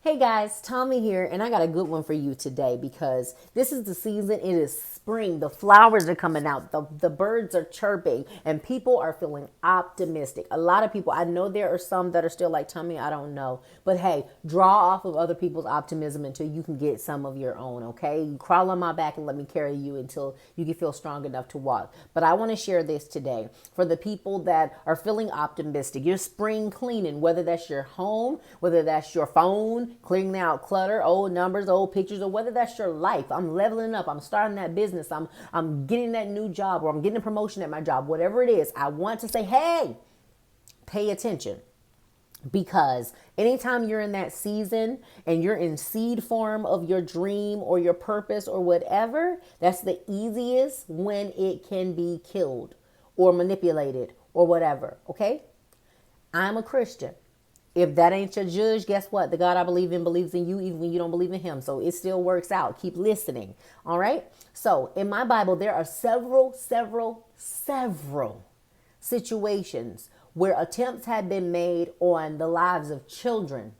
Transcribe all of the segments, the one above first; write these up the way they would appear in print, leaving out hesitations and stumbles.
Hey guys, Tommy here, and I got a good one for you today because this is the season. It is spring. The flowers are coming out, the birds are chirping, and people are feeling optimistic. A lot of people, I know there are some that are still like, Tommy, I don't know. But hey, draw off of other people's optimism until you can get some of your own, okay? You crawl on my back and let me carry you until you can feel strong enough to walk. But I want to share this today for the people that are feeling optimistic. Your spring cleaning, whether that's your home, whether that's your phone, clearing out clutter, old numbers, old pictures, or whether that's your life. I'm leveling up. I'm starting that business. I'm getting that new job, or I'm getting a promotion at my job. Whatever it is, I want to say, hey, pay attention. Because anytime you're in that season and you're in seed form of your dream or your purpose or whatever, that's the easiest when it can be killed or manipulated or whatever. Okay? I'm a Christian. If that ain't your judge, guess what? The God I believe in believes in you even when you don't believe in him. So it still works out. Keep listening. All right. So in my Bible, there are several situations where attempts had been made on the lives of children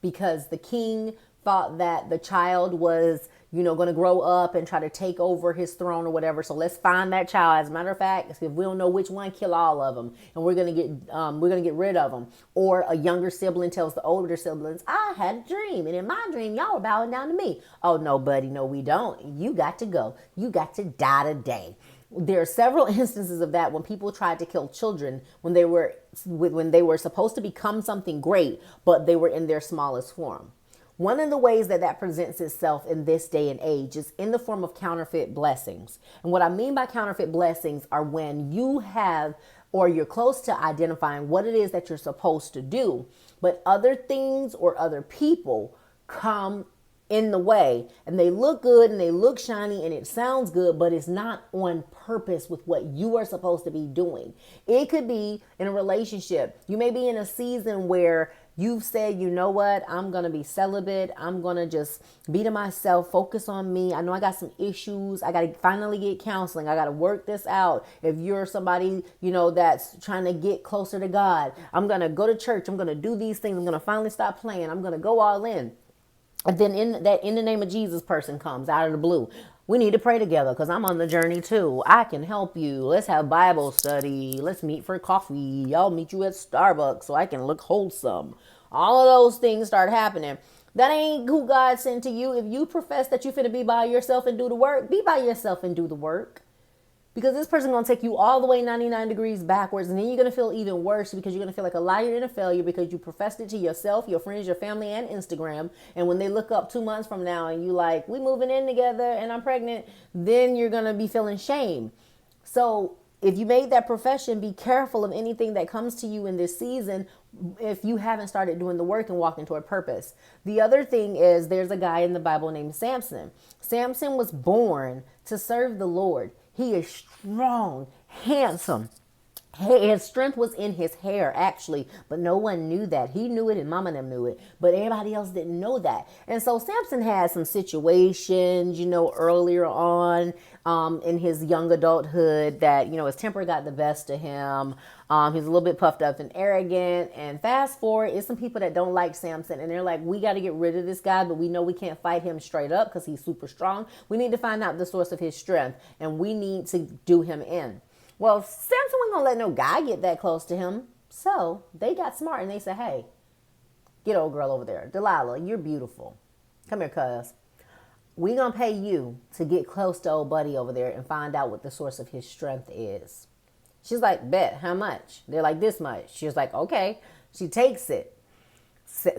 because the king thought that the child was, going to grow up and try to take over his throne or whatever. So let's find that child. As a matter of fact, if we don't know which one, kill all of them, and we're gonna get rid of them. Or a younger sibling tells the older siblings, "I had a dream, and in my dream, y'all were bowing down to me." "Oh no, buddy, no, we don't. You got to go. You got to die today." There are several instances of that when people tried to kill children when they were supposed to become something great, but they were in their smallest form. One of the ways that presents itself in this day and age is in the form of counterfeit blessings. And what I mean by counterfeit blessings are when you have or you're close to identifying what it is that you're supposed to do, but other things or other people come in the way and they look good and they look shiny and it sounds good, but it's not on purpose with what you are supposed to be doing. It could be in a relationship. You may be in a season where you've said, you know what, I'm going to be celibate. I'm going to just be to myself, focus on me. I know I got some issues. I got to finally get counseling. I got to work this out. If you're somebody, that's trying to get closer to God, I'm going to go to church. I'm going to do these things. I'm going to finally stop playing. I'm going to go all in. And then in the name of Jesus person comes out of the blue. We need to pray together because I'm on the journey too. I can help you. Let's have Bible study. Let's meet for coffee. I'll meet you at Starbucks so I can look wholesome. All of those things start happening. That ain't who God sent to you. If you profess that you finna be by yourself and do the work, be by yourself and do the work. Because this person going to take you all the way 99 degrees backwards. And then you're going to feel even worse because you're going to feel like a liar and a failure because you professed it to yourself, your friends, your family, and Instagram. And when they look up 2 months from now and you like, we moving in together and I'm pregnant, then you're going to be feeling shame. So if you made that profession, be careful of anything that comes to you in this season if you haven't started doing the work and walking toward purpose. The other thing is there's a guy in the Bible named Samson. Samson was born to serve the Lord. He is strong, handsome. His strength was in his hair, actually, but no one knew that. He knew it and mama and them knew it, but everybody else didn't know that. And so Samson had some situations, earlier on in his young adulthood that, his temper got the best of him. He's a little bit puffed up and arrogant. And fast forward, it's some people that don't like Samson. And they're like, we got to get rid of this guy, but we know we can't fight him straight up because he's super strong. We need to find out the source of his strength. And we need to do him in. Well, Samson wasn't going to let no guy get that close to him. So they got smart and they said, hey, get old girl over there. Delilah, you're beautiful. Come here, cuz. We going to pay you to get close to old buddy over there and find out what the source of his strength is. She's like, bet, how much? They're like, this much. She's like, okay. She takes it.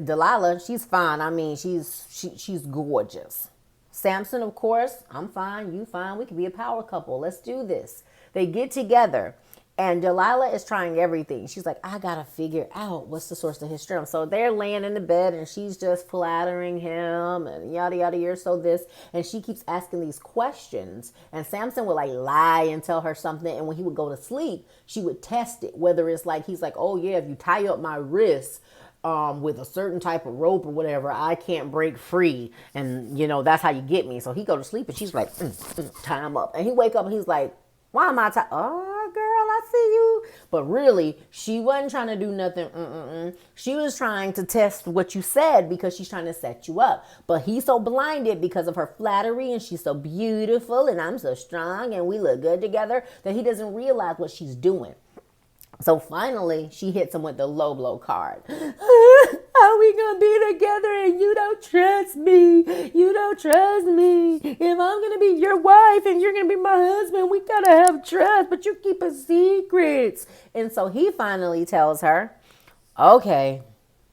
Delilah, she's fine. I mean, she's gorgeous. Samson, of course, I'm fine, you fine. We could be a power couple. Let's do this. They get together and Delilah is trying everything. She's like, I got to figure out what's the source of his strength. So they're laying in the bed and she's just flattering him and yada, yada, you're so this. And she keeps asking these questions. And Samson would like lie and tell her something. And when he would go to sleep, she would test it. Whether it's like, he's like, oh yeah, if you tie up my wrists with a certain type of rope or whatever, I can't break free. And that's how you get me. So he go to sleep and she's like, tie him up. And he wake up and he's like, why am I tied? Oh, girl, I see you. But really, she wasn't trying to do nothing. She was trying to test what you said because she's trying to set you up. But he's so blinded because of her flattery and she's so beautiful and I'm so strong and we look good together that he doesn't realize what she's doing. So finally, she hits him with the low blow card. How we gonna be together and you don't trust me? You don't trust me. If I'm gonna be your wife and you're gonna be my husband, we gotta have trust, but you keep a secrets. And so he finally tells her, okay,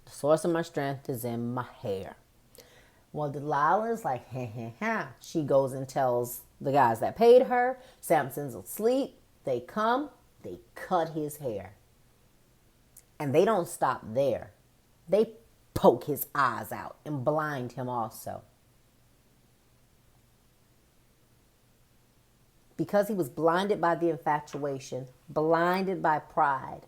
the source of my strength is in my hair. Well, Delilah's like, ha. She goes and tells the guys that paid her, Samson's asleep. They come. They cut his hair. And they don't stop there. They poke his eyes out and blind him also. Because he was blinded by the infatuation, blinded by pride,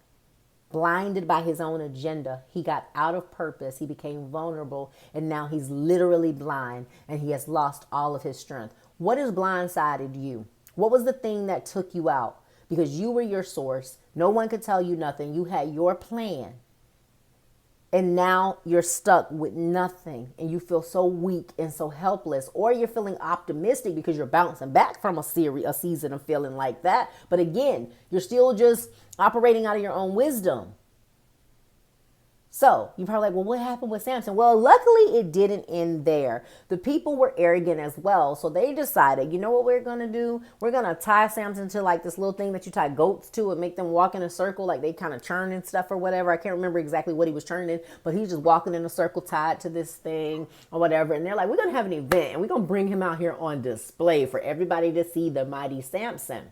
blinded by his own agenda, he got out of purpose. He became vulnerable. And now he's literally blind and he has lost all of his strength. What has blindsided you? What was the thing that took you out? Because you were your source. No one could tell you nothing. You had your plan. And now you're stuck with nothing. And you feel so weak and so helpless. Or you're feeling optimistic because you're bouncing back from a season of feeling like that. But again, you're still just operating out of your own wisdom. So you're probably like, well, what happened with Samson? Well, luckily it didn't end there. The people were arrogant as well. So they decided, you know what we're going to do? We're going to tie Samson to like this little thing that you tie goats to and make them walk in a circle. Like they kind of churn and stuff or whatever. I can't remember exactly what he was churning, but he's just walking in a circle tied to this thing or whatever. And they're like, we're going to have an event and we're going to bring him out here on display for everybody to see the mighty Samson.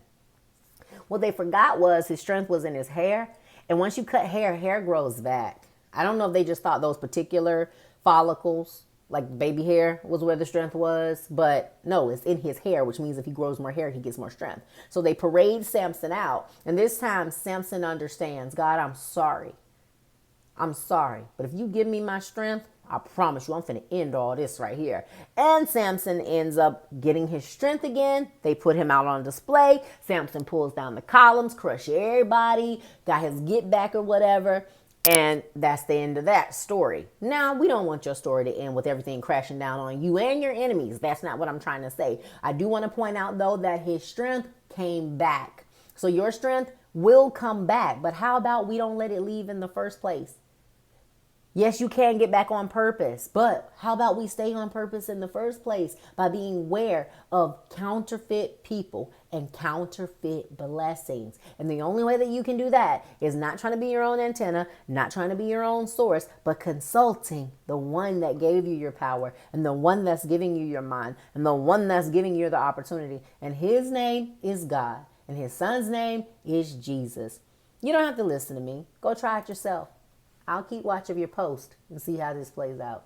What they forgot was his strength was in his hair. And once you cut hair, hair grows back. I don't know if they just thought those particular follicles, like baby hair, was where the strength was. But no, it's in his hair, which means if he grows more hair, he gets more strength. So they parade Samson out. And this time, Samson understands, God, I'm sorry. I'm sorry. But if you give me my strength, I promise you I'm finna end all this right here. And Samson ends up getting his strength again. They put him out on display. Samson pulls down the columns, crush everybody, got his get back or whatever. And that's the end of that story. Now, we don't want your story to end with everything crashing down on you and your enemies. That's not what I'm trying to say. I do want to point out, though, that his strength came back. So your strength will come back. But how about we don't let it leave in the first place? Yes, you can get back on purpose, but how about we stay on purpose in the first place by being aware of counterfeit people and counterfeit blessings. And the only way that you can do that is not trying to be your own antenna, not trying to be your own source, but consulting the one that gave you your power and the one that's giving you your mind and the one that's giving you the opportunity. And his name is God and his son's name is Jesus. You don't have to listen to me. Go try it yourself. I'll keep watch of your post and see how this plays out.